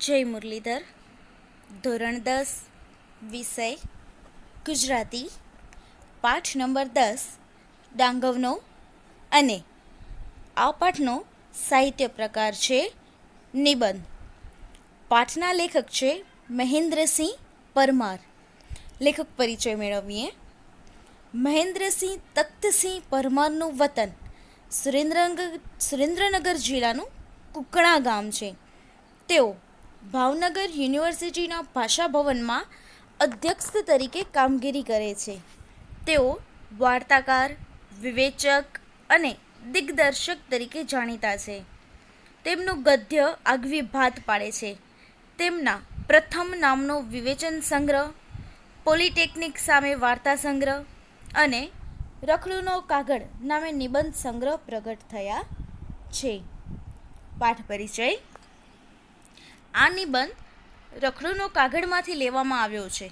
જય મુરલીધર. ધોરણ 10 વિષય ગુજરાતી, પાઠ નંબર 10 ડાંગવનો. અને આ પાઠનો સાહિત્ય પ્રકાર છે નિબંધ. પાઠના લેખક છે મહેન્દ્રસિંહ પરમાર. લેખક પરિચય મેળવીએ. મહેન્દ્રસિંહ તખ્તસિંહ પરમારનું વતન સુરેન્દ્રનગર જિલ્લાનું કુકણા ગામ છે. તેઓ ભાવનગર યુનિવર્સિટીના ભાષા ભવનમાં અધ્યક્ષ તરીકે કામગીરી કરે છે. તેઓ વાર્તાકાર, વિવેચક અને દિગ્દર્શક તરીકે જાણીતા છે. તેમનું ગદ્ય આગવી ભાત પાડે છે. તેમના પ્રથમ નામનો વિવેચન સંગ્રહ, પોલિટેકનિક સામે વાર્તા સંગ્રહ અને રખડુનો કાગળ નામે નિબંધ સંગ્રહ પ્રગટ થયા છે. પાઠ પરિચય. આ નિબંધ રખડુનો કાગળમાંથી લેવામાં આવ્યો છે.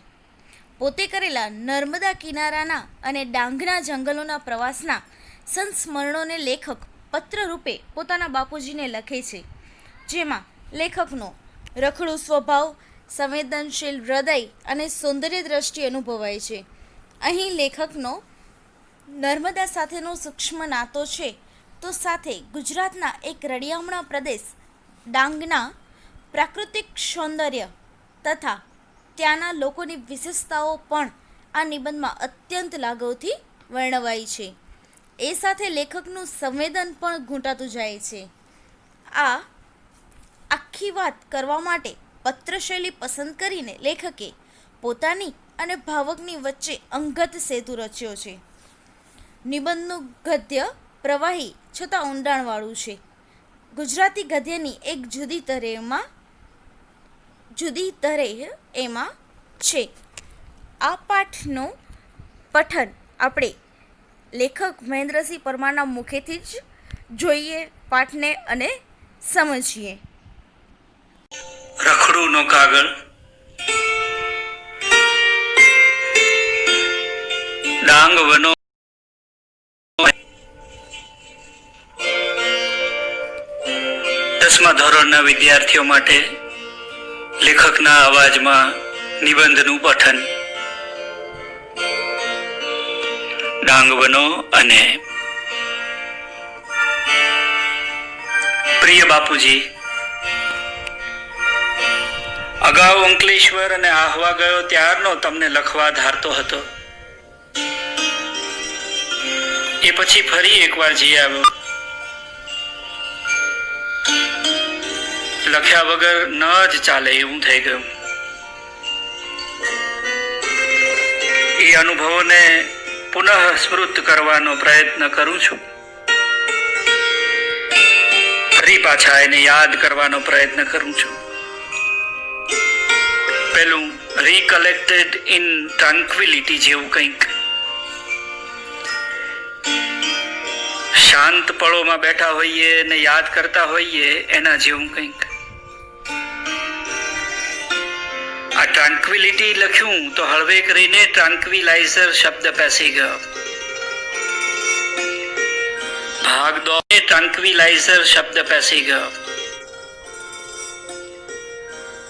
પોતે કરેલા નર્મદા કિનારાના અને ડાંગના જંગલોના પ્રવાસના સંસ્મરણોને લેખક પત્ર રૂપે પોતાના બાપુજીને લખે છે. જેમાં લેખકનો રખડુ સ્વભાવ, સંવેદનશીલ હૃદય અને સૌંદર્ય દ્રષ્ટિ અનુભવાય છે. અહીં લેખકનો નર્મદા સાથેનો સૂક્ષ્મ નાતો છે, તો સાથે ગુજરાતના એક રળિયામણા પ્રદેશ ડાંગના પ્રાકૃતિક સૌંદર્ય તથા ત્યાંના લોકોની વિશેષતાઓ પણ આ નિબંધમાં અત્યંત લાઘવથી વર્ણવાઈ છે. એ સાથે લેખકનું સંવેદન પણ ઘૂંટાતું જાય છે. આ આખી વાત કરવા માટે પત્રશૈલી પસંદ કરીને લેખકે પોતાની અને ભાવકની વચ્ચે અંગત સેતુ રચ્યો છે. નિબંધનું ગદ્ય પ્રવાહી છતાં ઊંડાણવાળું છે. ગુજરાતી ગદ્યની એક જુદી તરેહ એમાં છે. આ પાઠનું પઠન આપણે લેખક મહેન્દ્રસિંહ પરમારના મુખેથી જ જોઈએ પાઠને અને સમજીએ. રખડુનો કાગળ. ડાંગ વનો 10મા ધોરણના વિદ્યાર્થીઓ માટે લેખકના અવાજમાં નિબંધનું પઠન. ડાંગ વનો અને પ્રિય બાપુજી, અગાઉ અંકલેશ્વર અને આહવા ગયો ત્યારનો તમને લખવા ધારતો હતો. એ પછી ફરી એકવાર જઈ આવ્યો. લખ્યા વગર ન જ ચાલે એવું થઈ ગયું. એ અનુભવોને પુનઃ સ્મૃત કરવાનો પ્રયત્ન કરું છું. ફરી પાછા એને યાદ કરવાનો પ્રયત્ન કરું છું. પેલું રિકલેક્ટેડ ઇન ટ્રાન્ક્વિલિટી જેવું કંઈક. શાંત પળોમાં બેઠા હોઈએ ને યાદ કરતા હોઈએ એના જેવું કંઈક. આ ટ્રાન્ક્વિલિટી લખ્યું તો હળવે કરીને ટ્રાન્ક્વિલાઇઝર શબ્દ પેસી ગયો. ભાગદોડ ટ્રાન્ક્વિલાઇઝર શબ્દ પેસી ગયો.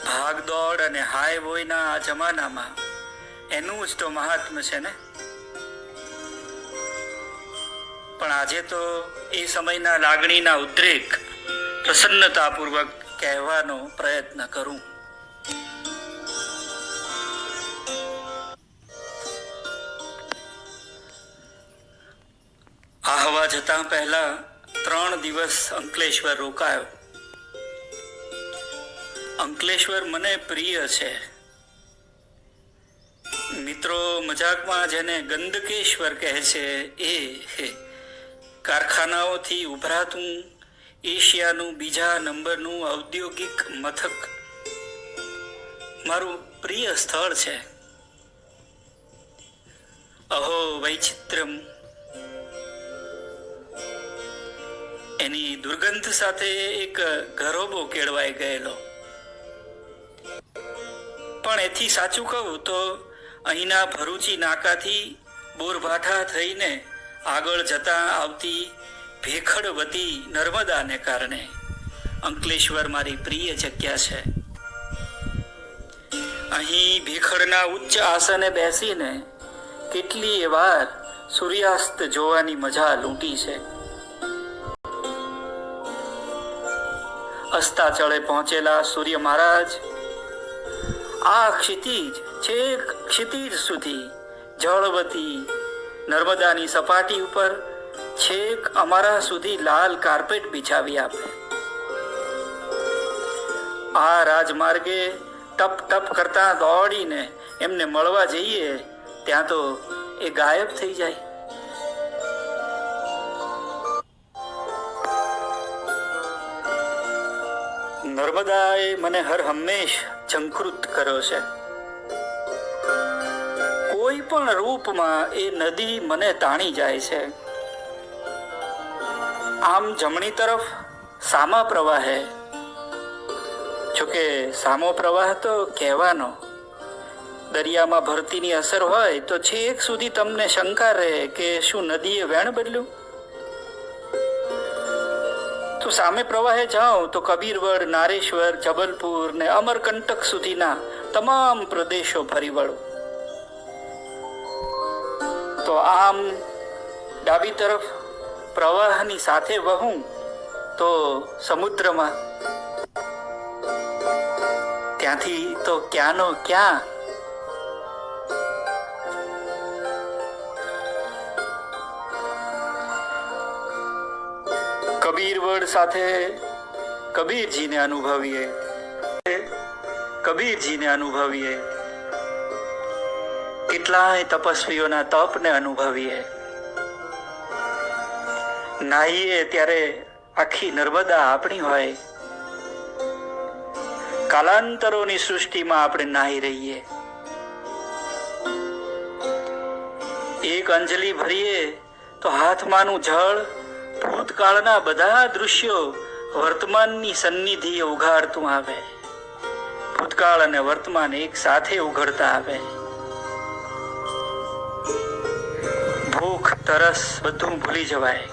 ભાગદોડ અને હાય બોયના આ જમાનામાં એનું જ તો મહાત્મ્ય છે ને. પણ આજે તો એ સમયના લાગણીના ઉદ્રેક પ્રસન્નતાપૂર્વક કહેવાનો પ્રયત્ન કરું. આહવા જતા પહેલા 3 દિવસ અંકલેશ્વર રોકાયો. અંકલેશ્વર મને પ્રિય છે. મિત્રો મજાકમાં જેને ગંદકેશ્વર કહે છે, એ કારખાનાઓથી ઉભરાતું એશિયાનું બીજા નંબરનું ઔદ્યોગિક મથક મારું પ્રિય સ્થળ છે. અહો વૈચિત્ર્યમ. એની દુર્ગંધ સાથે એક ઘરોબો કેળવાઈ ગયેલો. પણ એથી સાચું કહું તો અહીંના ભરૂચી નાકાથી બોરભાઠા થઈને આગળ જતા આવતી ભેખડવતી નર્મદાને કારણે અંકલેશ્વર મારી પ્રિય જગ્યા છે. અહીં ભીખડના ઉચ્ચ આસને બેસીને કેટલીય વાર સૂર્યાસ્ત જોવાની મજા લૂંટી છે. અસ્તાચળે પહોંચેલા સૂર્ય મહારાજ આ ક્ષિતિજ સુધી જળવતી નર્મદાની સપાટી ઉપર છેક અમારા સુધી લાલ કાર્પેટ બિછાવી આપે. આ રાજમાર્ગે ટપ ટપ કરતા દોડીને એમને મળવા જઈએ ત્યાં તો એ ગાયબ થઈ જાય. નર્મદાએ મને હર હંમેશ ઝંકૃત કર્યો છે. કોઈ પણ રૂપમાં એ નદી મને તાણી જાય છે. આમ જમણી તરફ સામા પ્રવાહે, જોકે સામો પ્રવાહ તો કહેવાનો, દરિયામાં ભરતીની અસર હોય તો છેક સુધી તમને શંકા રહે કે શું નદીએ વેણ બદલ્યું. તો સામે પ્રવાહે જાઓ તો કબીરવડ, નારેશ્વર, જબલપુર ને અમરકંટક સુધીના તમામ પ્રદેશો ફરી વળો. તો આમ ડાબી તરફ પ્રવાહની સાથે વહું તો સમુદ્રમાં, ત્યાંથી તો ક્યાંનો ક્યાં. કબીરવડ સાથે કબીરજીને અનુભવીએ, કેટલાય તપસ્વીઓના તપને અનુભવીએ. નાહીએ ત્યારે આખી નર્મદા આપણી હોય. કાલાંતરોની સૃષ્ટિમાં આપણે નાહી રહીએ. એક અંજલિ ભરીએ તો હાથમાંનું જળ ભૂતકાળના બધા દૃશ્યો વર્તમાનની સન્નિધિએ ઉઘાડતું આવે. ભૂતકાળ અને વર્તમાન એક સાથે ઉઘડતા આવે. ભૂખ, તરસ બધું ભૂલી જવાય.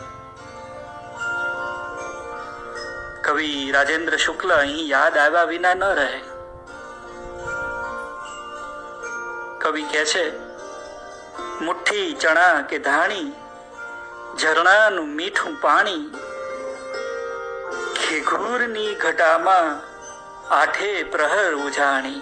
કવિ રાજેન્દ્ર શુક્લ અહીં યાદ આવ્યા વિના ન રહે. કવિ કહે છે, મુઠ્ઠી ચણા કે ધાણી, ઝરણાનું મીઠું પાણી, ખેઘૂરની ઘટામાં આઠે પ્રહર ઉજાણી.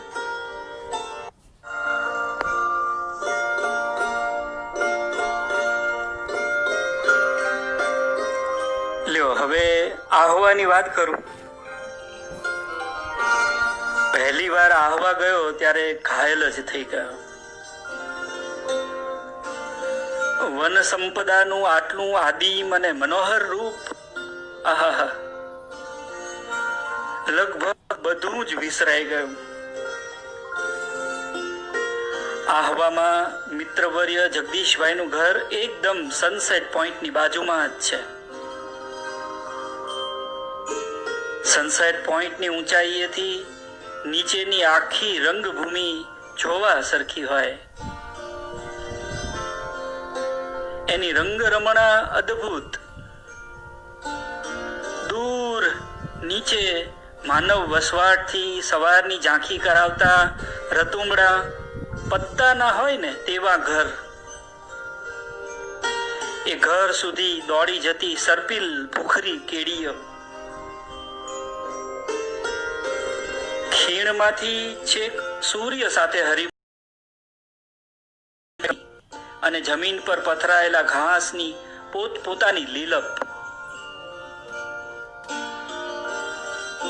લ્યો હવે આહવાની વાત કરું. પહેલી વાર આહવા ગયો ત્યારે ઘાયલ જ થઈ ગયો. વન સંપદાનું આટલું આદિમ અને મનોહર રૂપ, આહા, લગભગ બધું જ વિસરાઈ ગયું. આહવામાં મિત્રવર્ય જગદીશભાઈનું ઘર એકદમ સનસેટ પોઈન્ટની બાજુમાં જ છે. સનસેટ પોઈન્ટની ઊંચાઈએથી નીચેની આખી રંગભૂમિ જોવા સરખી હોય. એની રંગરમણા અદ્ભુત. દૂર નીચે માનવ વસવાટથી સવારની ઝાંખી કરાવતા રતુંબડા પત્તા ના હોય ને તેવા ઘર. એ ઘર સુધી દોડી જતી સરપીલ ભૂખરી કેડીઓ. ખીણમાંથી છેક સૂર્ય સાથે હરી અને જમીન પર પથરાયેલા ઘાસની પોતપોતાની લીલપ.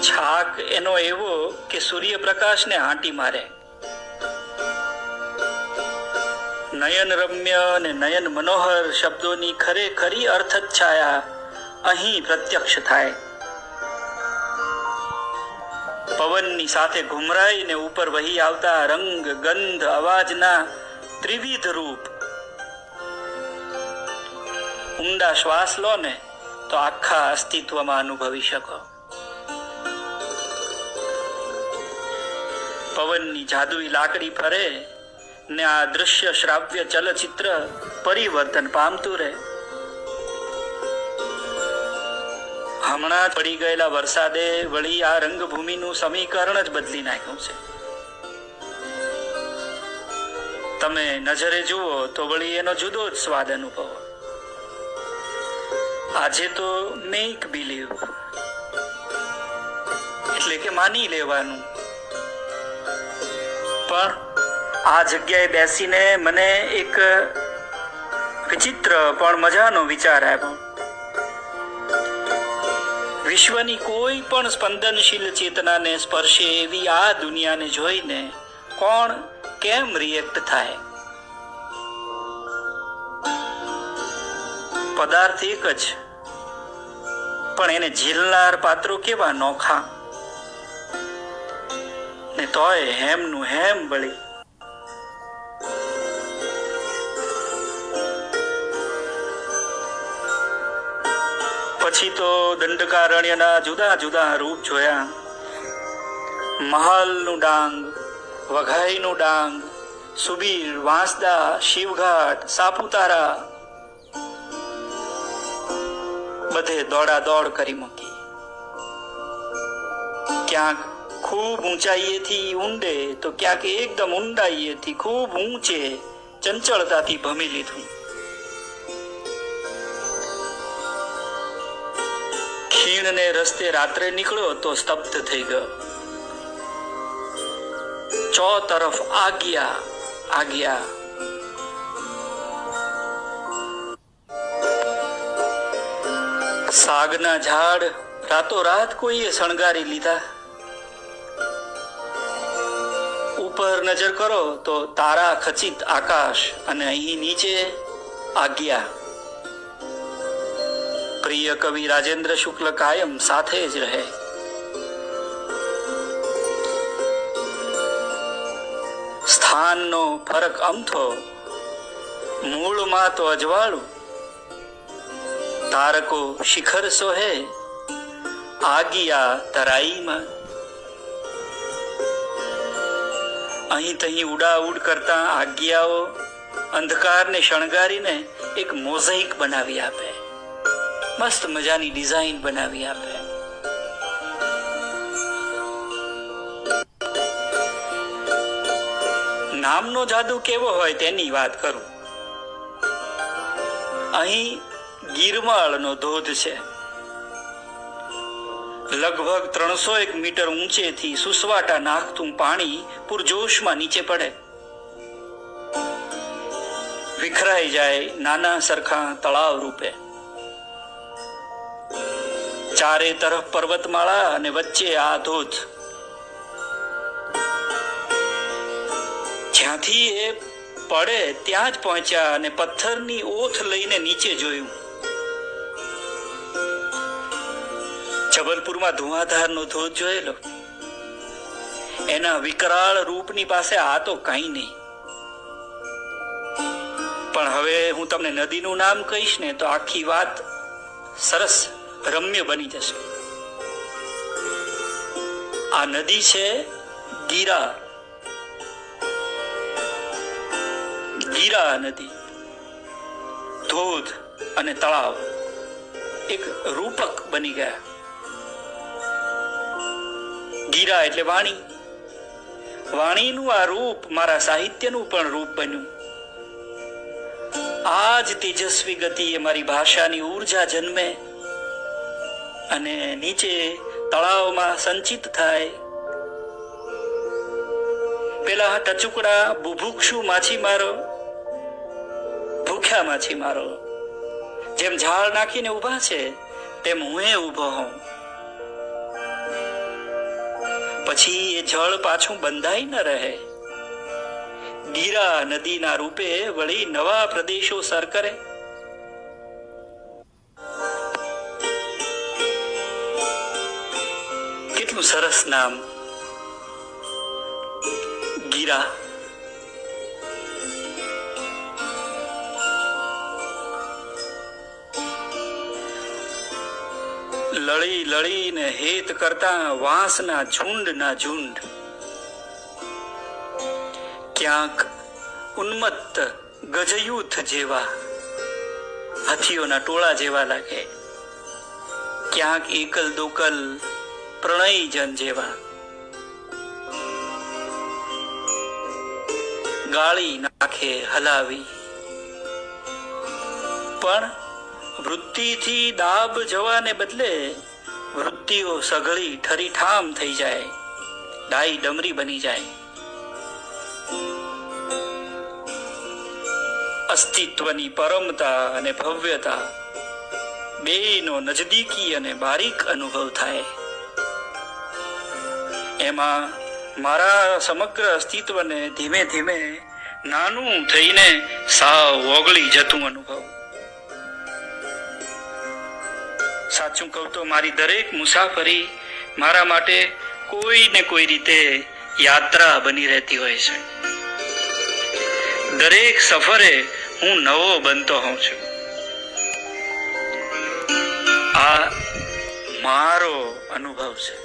છાક એનો એવો કે સૂર્યપ્રકાશને હાંટી મારે. નયન રમ્ય અને નયન મનોહર શબ્દોની ખરેખરી અર્થછાયા અહીં પ્રત્યક્ષ થાય. પવનની સાથે ઘુમરાઈને ઉપર વહી આવતા રંગ, ગંધ, અવાજના ત્રિવિધ રૂપ. ઊંડા શ્વાસ લો ને તો આખા અસ્તિત્વમાં અનુભવી શકો. પવનની જાદુઈ લાકડી ફરે ને આ દૃશ્ય શ્રાવ્ય ચલચિત્ર પરિવર્તન પામતું રહે. હમણાં પડી ગયેલા વરસાદે વળી આ રંગભૂમિનું સમીકરણ જ બદલી નાખ્યું છે. તમે નજરે જુઓ તો વળી એનો જુદો જ સ્વાદ અનુભવો. આજે તો મેક બિલીવ એટલે કે માની લેવાનું. પણ આ જગ્યાએ બેસીને મને એક વિચિત્ર પણ મજાનો વિચાર આવ્યો. વિશ્વની કોઈ પણ સ્પંદનશીલ ચેતનાને સ્પર્શે એવી આ દુનિયાને જોઈને કોણ કેમ રિએક્ટ થાય? પદાર્થ એક જ, પણ એને ઝીલનાર પાત્રો કેવા નોખા, ને તોય હેમનું હેમ બળી. પછી તો દંડકારણ્યના જુદા જુદા રૂપ જોયા. મહાલનું ડાંગ, વઘાઈનું ડાંગ, સુબીર, વાંસદા, શિવઘાટ, સાપુતારા, બધે દોડા દોડ કરી મૂકી. ક્યાંક ખૂબ ઊંચાઈએથી ઊંડે તો ક્યાંક એકદમ ઊંડાઈએથી ખૂબ ઊંચે ચંચળતાથી ભમી લીધું. ખીણને રસ્તે રાત્રે નીકળ્યો તો સ્તબ્ધ થઈ ગયો. ચો તરફ આજ્ઞા આજ્ઞા. સાગના ઝાડ રાતોરાત કોઈએ શણગારી લીધા. ઉપર નજર કરો તો તારા ખચિત આકાશ, અને અહીં નીચે આજ્ઞા. પ્રિય કવિ રાજેન્દ્ર શુક્લ કાયમ સાથે જ રહે. સ્થાનનો ફરક અમથો, મૂળમાં તો અજવાળું. તારકો શિખર સોહે, આજ્ઞા તરાઈમાં. અહીં તહીં ઉડાઉડ કરતા આજ્ઞાઓ અંધકારને શણગારીને એક મોઝાઇક બનાવી આપે, મસ્ત મજાની ડિઝાઇન બનાવી આપે. નામનો જાદુ કેવો હોય તેની વાત કરું. અહીં ગીરમાળનો ધોધ છે. લગભગ 301 મીટર ઊંચેથી સુસવાટા નાખતું પાણી પૂરજોશમાં નીચે પડે, વિખરાઈ જાય નાના સરખા તળાવ રૂપે. ચારે તરફ પર્વતમાળા અને વચ્ચે આ ધોધ. જ્યાંથી એ પડે ત્યાં જ પહોંચ્યા અને પથ્થરની ઓથ લઈને નીચે જોયું. જબલપુરમાં ધુઆધારનો ધોધ જોયેલો, એના વિકરાળ રૂપની પાસે આ તો કઈ નહીં. પણ હવે હું તમને નદીનું નામ કહીશ ને તો આખી વાત સરસ રમ્ય બની જશે. આ નદી છે ગીરા. ગીરા નદી, ધોધ અને તળાવ એક રૂપક બની ગયા. ગીરા એટલે વાણી. વાણીનું આ રૂપ મારા સાહિત્યનું પણ રૂપ બન્યું. આ જ તેજસ્વી ગતિએ મારી ભાષાની ઉર્જા જન્મે અને નીચે તળાવમાં સંચિત થાય. પેલા ટચુકડા બુભુક્ષુ માછીમારો, ભૂખ્યા માછીમારો જેમ ઝાડ નાખીને ઉભા છે તેમ હું ઊભો હોઉં. પછી એ જળ પાછું બંધાઈ ન રહે. ગીરા નદીના રૂપે વળી નવા પ્રદેશો સર કરે. કેટલું સરસ નામ, ગીરા. લળી લળીને હેત કરતા વાંસના ઝુંડના ઝુંડ. ક્યાંક ઉન્મત્ત ગજયુથ જેવા હાથીઓના ટોળા જેવા લાગે, ક્યાંક એકલ દોકલ પ્રણયજન જેવા. ગાળી નાખે હલાવી. પણ વૃત્તિથી દાબ જવાને બદલે વૃત્તિઓ સઘળી ઠરીઠામ થઈ જાય, ડાઈ ડમરી બની જાય. અસ્તિત્વની પરમતા અને ભવ્યતા બેયનો નજદીકી અને બારીક અનુભવ થાય. એમાં મારા સમગ્ર અસ્તિત્વને ધીમે ધીમે નાનું થઈને સાવ ઓગળી જતું અનુભવ. સાચું કહું તો મારી દરેક મુસાફરી મારા માટે કોઈ ને કોઈ રીતે યાત્રા બની રહેતી હોય છે. દરેક સફરે હું નવો બનતો હોઉં છું. આ મારો અનુભવ છે.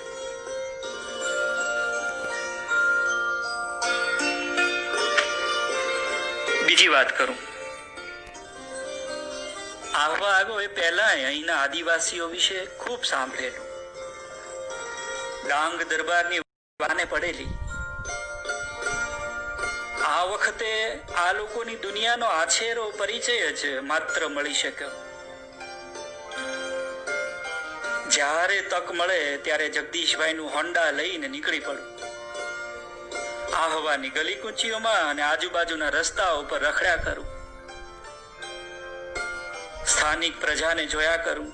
બીજી વાત કરું, આવવા આવ્યો એ પહેલા અહીંના આદિવાસીઓ વિશે ખૂબ સાંભળેલું. ડાંગ દરબારની વાને પડેલી. આ વખતે આ લોકોની દુનિયાનો આછેરો પરિચય જ માત્ર મળી શક્યો. જ્યારે તક મળે ત્યારે જગદીશભાઈનું હોન્ડા લઈને નીકળી પડું. આહવાની ગલી કુંચીઓમાં અને આજુબાજુના રસ્તાઓ પર રખડ્યા કરું. સ્થાનિક પ્રજાને જોયા કરું.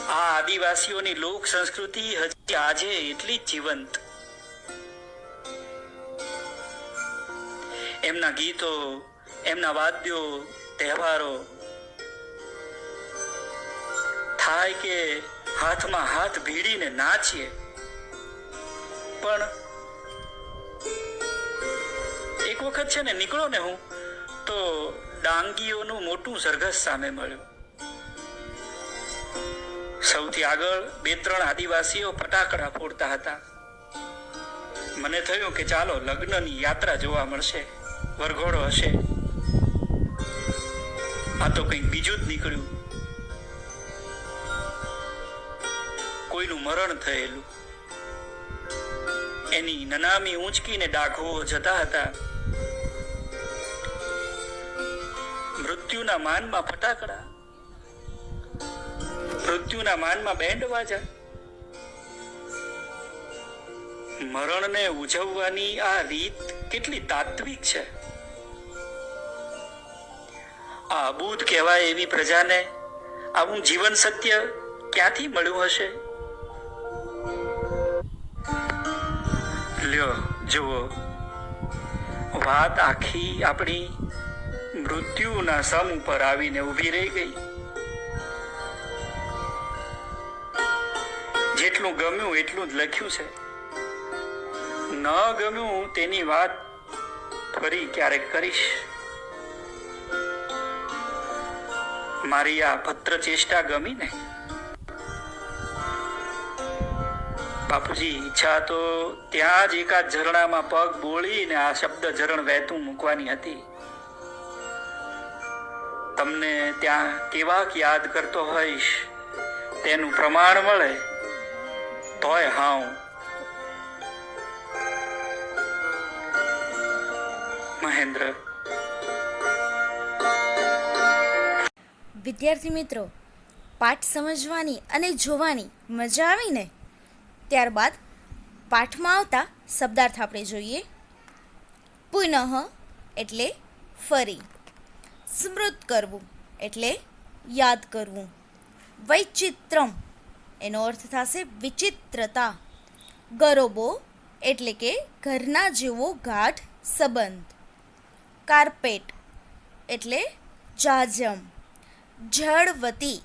આ આદિવાસીઓની લોક સંસ્કૃતિ હજી આજે એટલી જ જીવંત. એમના ગીતો, એમના વાદ્યો, તહેવારો, થાય કે હાથમાં હાથ ભીડીને નાચીએ. પણ એક વખત છે ને નીકળો ને હું તો ડાંગીઓનું મોટું સરઘસ સામે મળ્યું. સૌથી આગળ 2-3 આદિવાસીઓ ફટાકડા ફોડતા હતા. મને થયું કે ચાલો લગ્નની યાત્રા જોવા મળશે, વરઘોડો હશે. આ તો કંઈક બીજું જ નીકળ્યું. કોઈનું મરણ થયેલું. એની નનામી ઊંચકીને ડાઘો જતા હતા. મૃત્યુના માનમાં ફટાકડા, મૃત્યુના માનમાં બેન્ડ વાજા. મરણને ઉજવવાની આ રીત કેટલી તાત્વિક છે. આ અબૂધ કહેવાય એવી પ્રજાને આવું જીવન સત્ય ક્યાંથી મળ્યું હશે? લ્યો જુઓ, વાત આખી આપણી મૃત્યુના સમ ઉપર આવીને ઊભી રહી ગઈ. જેટલું ગમ્યું એટલું જ લખ્યું છે. ન ગમ્યું તેની વાત ફરી ક્યારેક કરીશ. મારી આ ભદ્ર ચેષ્ટા ગમી ને? બાપુજી, ઈચ્છા તો ત્યાં જ એકાદ ઝરણામાં પગ બોળીને આ શબ્દ ઝરણ વહેતું મૂકવાની હતી. તમને ત્યાં કેવાક યાદ કરતો હોઈશ તેનું પ્રમાણ મળે તોય હાઉ. મહેન્દ્ર. વિદ્યાર્થી મિત્રો, પાઠ સમજવાની અને જોવાની મજા આવી ને? ત્યારબાદ પાઠમાં આવતા શબ્દાર્થ આપણે જોઈએ. પુનઃ એટલે ફરી. સ્મૃત કરવું એટલે યાદ કરવું. વૈચિત્રમ એનો અર્થ થશે વિચિત્રતા. ગરોબો એટલે કે ઘરના જેવો ગાઢ સંબંધ. કાર્પેટ એટલે જાજમ. જળવતી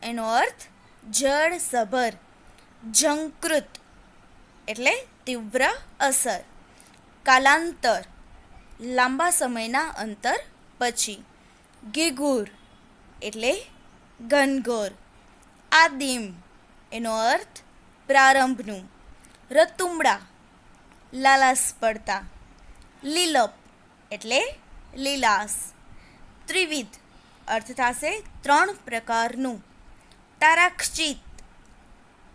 એનો અર્થ જળસભર. ઝંકૃત એટલે તીવ્ર અસર. કાલાંતર લાંબા સમયના અંતર પછી. ગીગુર એટલે ઘનઘોર. આદિમ એનો અર્થ પ્રારંભનું. રતુમડા લાલાસ પડતા. લીલપ એટલે લીલાસ. ત્રિવિધ અર્થ થશે 3 પ્રકારનું. તારાક્ષિત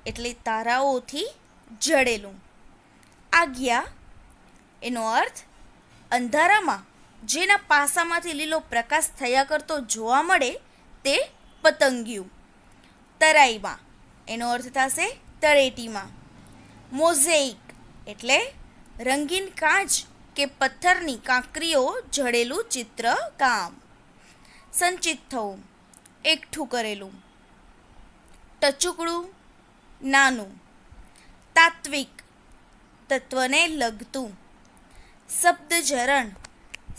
એટલે તારાઓથી જડેલું. આજ્ઞા એનો અર્થ અંધારામાં જેના પાસામાંથી લીલો પ્રકાશ થયા કરતો જોવા મળે તે પતંગિયું. તરાઈમાં એનો અર્થ થશે તળેટીમાં. મોઝેઇક એટલે રંગીન કાચ કે પથ્થરની કાંકરીઓ જડેલું ચિત્ર કામ. સંચિત થવું એકઠું કરેલું. ટચુકડું નાનું. તાત્વિક તત્વને લગતું. શબ્દઝરણ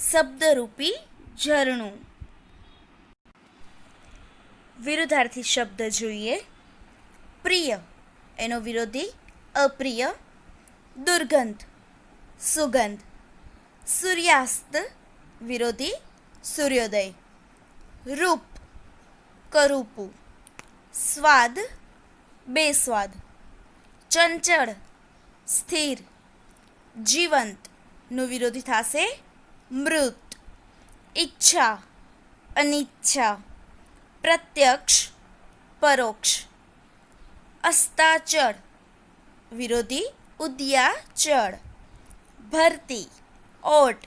શબ્દરૂપી ઝરણું. વિરુદ્ધાર્થી શબ્દ જોઈએ. પ્રિય એનો વિરોધી અપ્રિય. દુર્ગંધ સુગંધ. સૂર્યાસ્ત વિરોધી સૂર્યોદય. રૂપ કરૂપું. સ્વાદ બેસ્વાદ. ચંચળ સ્થિર. જીવંત નું વિરોધી થશે મૃત. ઈચ્છા અનિચ્છા. પ્રત્યક્ષ પરોક્ષ. અસ્તાચળ વિરોધી ઉદ્યાચળ. ભરતી ઓટ.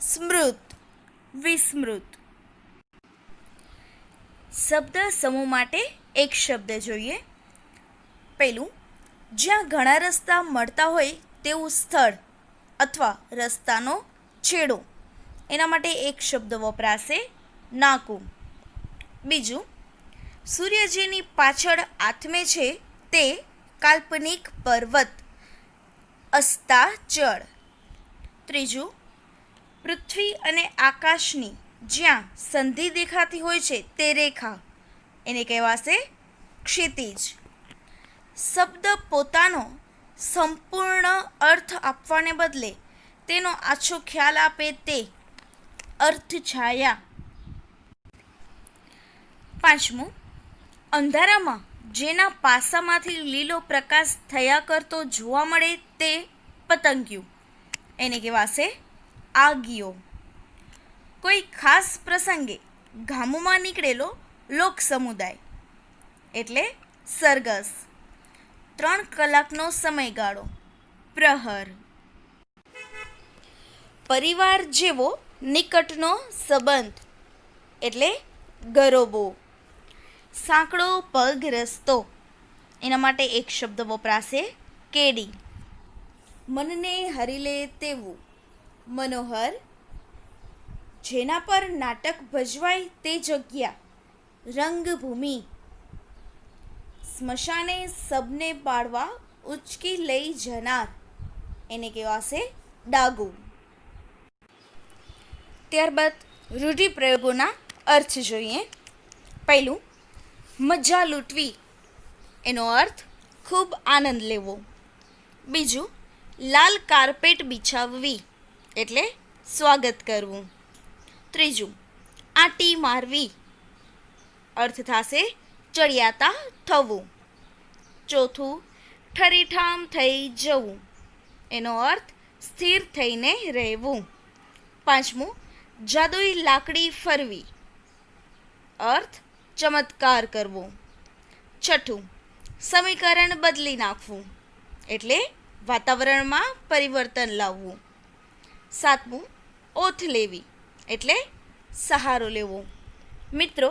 સ્મૃત વિસ્મૃત. શબ્દ સમૂહ માટે એક શબ્દ જોઈએ. પહેલું, જ્યાં ઘણા રસ્તા મળતા હોય તેવું સ્થળ અથવા રસ્તાનો છેડો, એના માટે એક શબ્દ વપરાશે નાકું. બીજું, સૂર્ય જેની પાછળ આથમે છે તે કાલ્પનિક પર્વત અસ્તાચળ. ત્રીજું, પૃથ્વી અને આકાશની જ્યાં સંધિ દેખાતી હોય છે તે રેખા, એને કહેવાશે ક્ષિતિજ. શબ્દ પોતાનો સંપૂર્ણ અર્થ આપવાને બદલે તેનો આછો ખ્યાલ આપે તે અર્થછાયા. પાંચમું, અંધારામાં જેના પાસામાંથી લીલો પ્રકાશ થયા કરતો જોવા મળે તે પતંગિયું, એને કહેવાશે આગિયો. કોઈ ખાસ પ્રસંગે ગામમાં નીકળેલો લોક સમુદાય એટલે સરઘસ. 3 કલાકનો સમયગાળો પ્રહર. પરિવાર જેવો નિકટનો સંબંધ એટલે ગરોબો. સાંકડો પગ રસ્તો, એના માટે એક શબ્દ વપરાશે કેડી. મનને હરી લે તેવું મનોહર. જેના પર નાટક ભજવાય તે જગ્યા રંગભૂમિ. સ્મશાને સબને બાળવા ઉચકી લઈ જનાર, એને કહેવાશે ડાગુ. ત્યારબાદ રૂઢિપ્રયોગોના અર્થ જોઈએ. પહેલું, મજા લૂંટવી, એનો અર્થ ખૂબ આનંદ લેવો. બીજું, લાલ કાર્પેટ બિછાવવી એટલે સ્વાગત કરવું. ત્રીજું, આંટી મારવી, અર્થ થશે ચડિયાતા થવું. ચોથું, ઠરીઠામ થઈ જવું, એનો અર્થ સ્થિર થઈને રહેવું. પાંચમું, જાદુઈ લાકડી ફરવી, અર્થ ચમત્કાર કરવો. છઠ્ઠું, સમીકરણ બદલી નાખવું એટલે વાતાવરણમાં પરિવર્તન લાવવું. સાતમું, ઓથ લેવી એટલે સહારો લેવો. મિત્રો,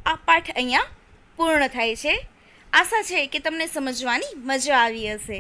આ પાઠ અહીંયા પૂર્ણ થાય છે. આશા છે કે તમને સમજવાની મજા આવી હશે.